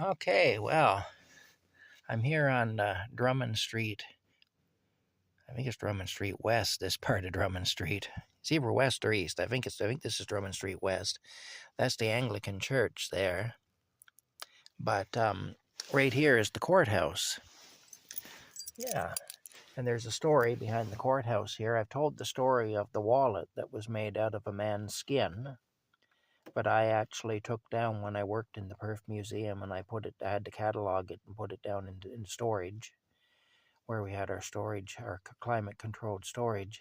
Okay, well, I'm here on Drummond Street. I think it's Drummond Street West, this part of Drummond Street. It's either west or east. I think this is Drummond Street West. That's the Anglican church there. But right here is the courthouse. Yeah. And there's a story behind the courthouse here. I've told the story of the wallet that was made out of a man's skin, but I actually took down when I worked in the Perth Museum, and I had to catalog it and put it down in storage, where we had our storage, our climate-controlled storage.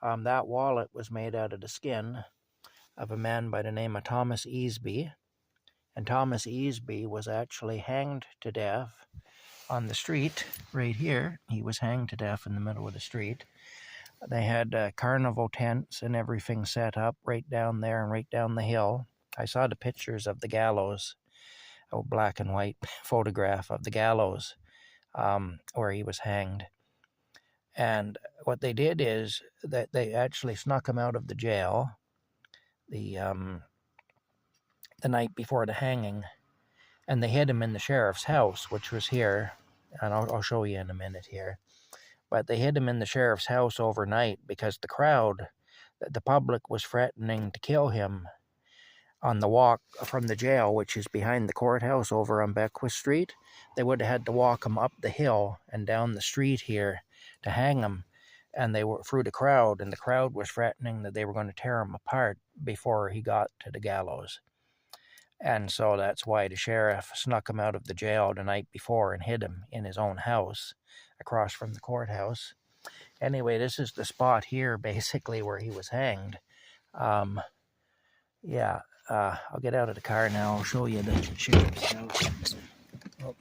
That wallet was made out of the skin of a man by the name of Thomas Easby, and Thomas Easby was actually hanged to death on the street right here. He was hanged to death in the middle of the street. They had carnival tents and everything set up right down there and right down the hill. I saw the pictures of the gallows, a black and white photograph of the gallows where he was hanged. And what they did is that they actually snuck him out of the jail the night before the hanging, and they hid him in the sheriff's house, which was here, and I'll show you in a minute here. But they hid him in the sheriff's house overnight because the public was threatening to kill him on the walk from the jail, which is behind the courthouse over on Beckwith Street. They would have had to walk him up the hill and down the street here to hang him, and they were through the crowd, and the crowd was threatening that they were going to tear him apart before he got to the gallows. And so that's why the sheriff snuck him out of the jail the night before and hid him in his own house across from the courthouse. Anyway, this is the spot here, basically, where he was hanged. I'll get out of the car now. I'll show you the sheriff's house. Oh.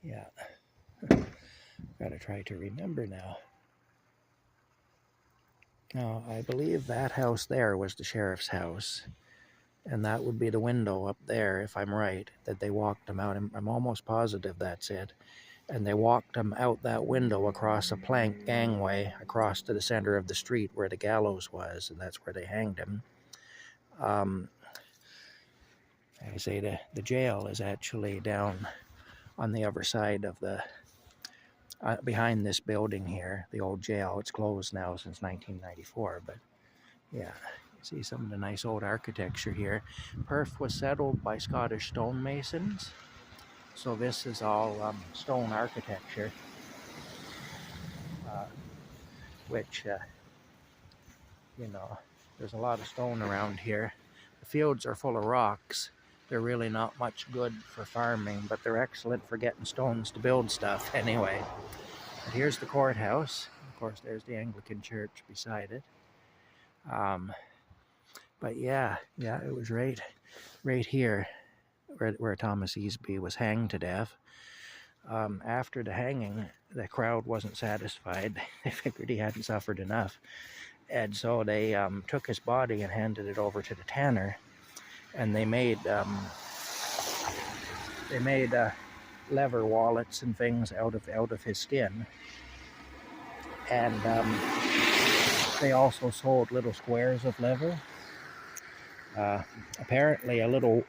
Yeah. Gotta try to remember now. Now, I believe that house there was the sheriff's house. And that would be the window up there, if I'm right, that they walked him out. I'm almost positive that's it. And they walked him out that window across a plank gangway across to the center of the street where the gallows was, and that's where they hanged him. I say the jail is actually down on the other side of the, behind this building here, the old jail. It's closed now since 1994, but yeah. See some of the nice old architecture here. Perth was settled by Scottish stonemasons, so this is all stone architecture, which, there's a lot of stone around here. The fields are full of rocks. They're really not much good for farming, but they're excellent for getting stones to build stuff anyway. But here's the courthouse. Of course, there's the Anglican church beside it. But yeah, it was right here where Thomas Easby was hanged to death. After the hanging, the crowd wasn't satisfied. They figured he hadn't suffered enough. And so they took his body and handed it over to the tanner. And they made leather wallets and things out of his skin. And they also sold little squares of leather. Apparently a little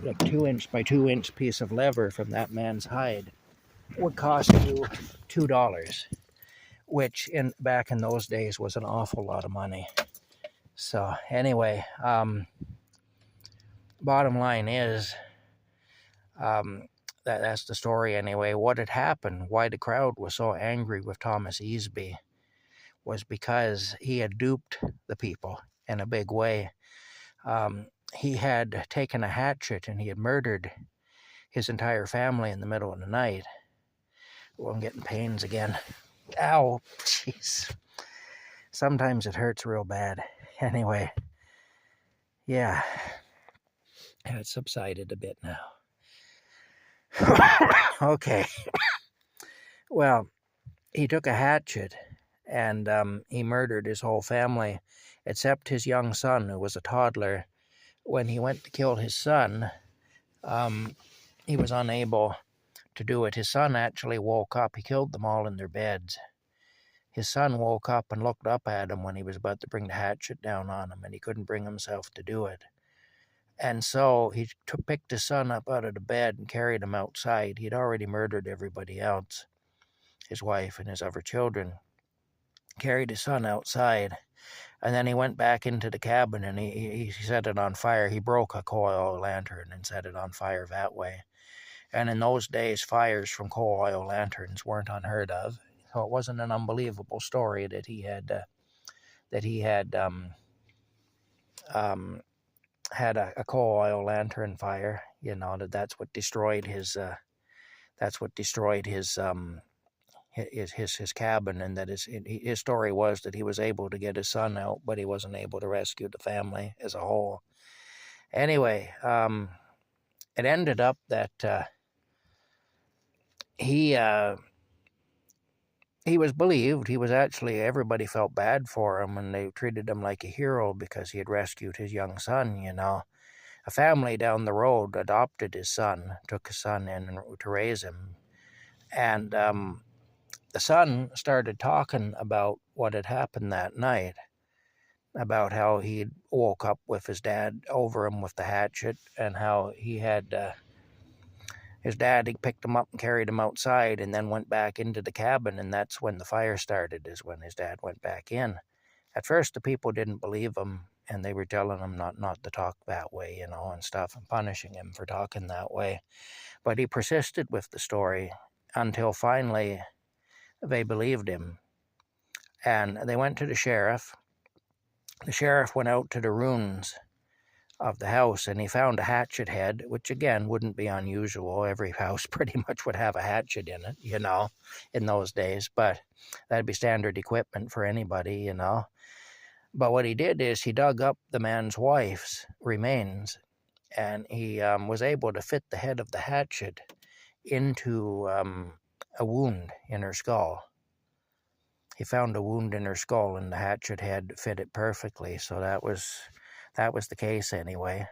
2-inch by 2-inch piece of leather from that man's hide would cost you $2, which back in those days was an awful lot of money. So anyway, bottom line is that's the story anyway. What had happened, why the crowd was so angry with Thomas Easby, was because he had duped the people in a big way. He had taken a hatchet and he had murdered his entire family in the middle of the night. Oh, I'm getting pains again. Ow, jeez. Sometimes it hurts real bad. Anyway, yeah, it subsided a bit now. Okay. Well, he took a hatchet and he murdered his whole family, except his young son, who was a toddler. When he went to kill his son, he was unable to do it. His son actually woke up. He killed them all in their beds. His son woke up and looked up at him when he was about to bring the hatchet down on him, and he couldn't bring himself to do it. And so he picked his son up out of the bed and carried him outside. He'd already murdered everybody else, his wife and his other children. Carried his son outside, and then he went back into the cabin and he set it on fire. He broke a coal oil lantern and set it on fire that way. And in those days, fires from coal oil lanterns weren't unheard of. So it wasn't an unbelievable story that he had had a coal oil lantern fire. You know, that's what destroyed his his cabin, and that his story was that he was able to get his son out, but he wasn't able to rescue the family as a whole. Anyway, it ended up that he was believed. He was actually, everybody felt bad for him, and they treated him like a hero because he had rescued his young son. You know, a family down the road adopted his son, took his son in to raise him, and the son started talking about what had happened that night, about how he woke up with his dad over him with the hatchet, and how he had his dad, he picked him up and carried him outside and then went back into the cabin, and that's when the fire started, is when his dad went back in. At first, the people didn't believe him, and they were telling him not to talk that way, you know, and stuff, and punishing him for talking that way. But he persisted with the story until finally they believed him. And they went to the sheriff. The sheriff went out to the ruins of the house, and he found a hatchet head, which again wouldn't be unusual. Every house pretty much would have a hatchet in it, you know, in those days, but that'd be standard equipment for anybody, you know. But what he did is he dug up the man's wife's remains, and he was able to fit the head of the hatchet into a wound in her skull. He found a wound in her skull, and the hatchet head fit it perfectly, so that was the case anyway.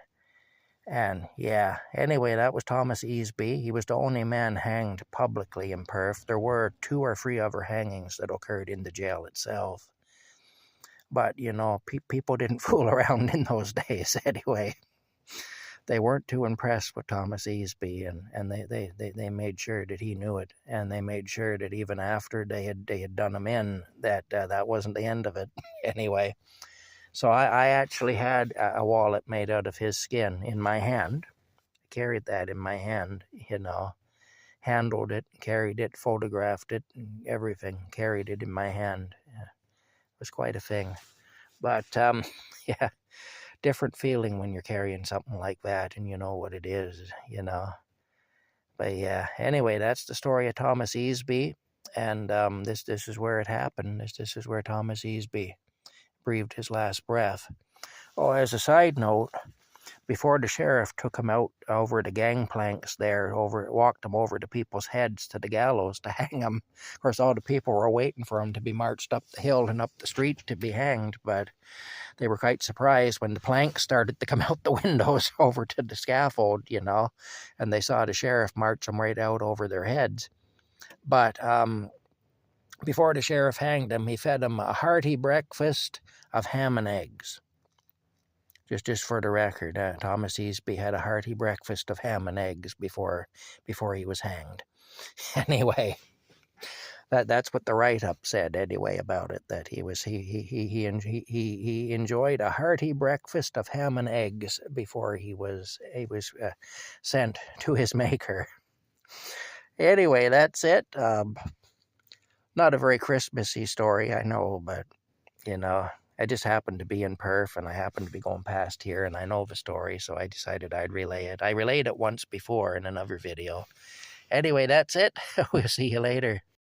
And yeah, anyway, that was Thomas Easby. He was the only man hanged publicly in Perth. There were 2 or 3 other hangings that occurred in the jail itself. But, you know, people didn't fool around in those days anyway. They weren't too impressed with Thomas Easby, and they made sure that he knew it, and they made sure that even after they had done him in, that that wasn't the end of it anyway. So I actually had a wallet made out of his skin in my hand. I carried that in my hand, you know, handled it, carried it, photographed it, and everything, carried it in my hand. Yeah, it was quite a thing. But, yeah, different feeling when you're carrying something like that and you know what it is, you know. But yeah, anyway, that's the story of Thomas Easby, and this is where it happened. This is where Thomas Easby breathed his last breath. Oh, as a side note, before the sheriff took him out over the gangplanks there, walked him over to people's heads to the gallows to hang him. Of course, all the people were waiting for him to be marched up the hill and up the street to be hanged, but they were quite surprised when the planks started to come out the windows over to the scaffold, you know, and they saw the sheriff march them right out over their heads. But before the sheriff hanged him, he fed him a hearty breakfast of ham and eggs. Just for the record, Thomas Easby had a hearty breakfast of ham and eggs before he was hanged. Anyway, that's what the write-up said anyway about it. That he enjoyed a hearty breakfast of ham and eggs before he was sent to his maker. Anyway, that's it. Not a very Christmassy story, I know, but, you know, I just happened to be in Perth, and I happened to be going past here, and I know the story, so I decided I'd relay it. I relayed it once before in another video. Anyway, that's it. We'll see you later.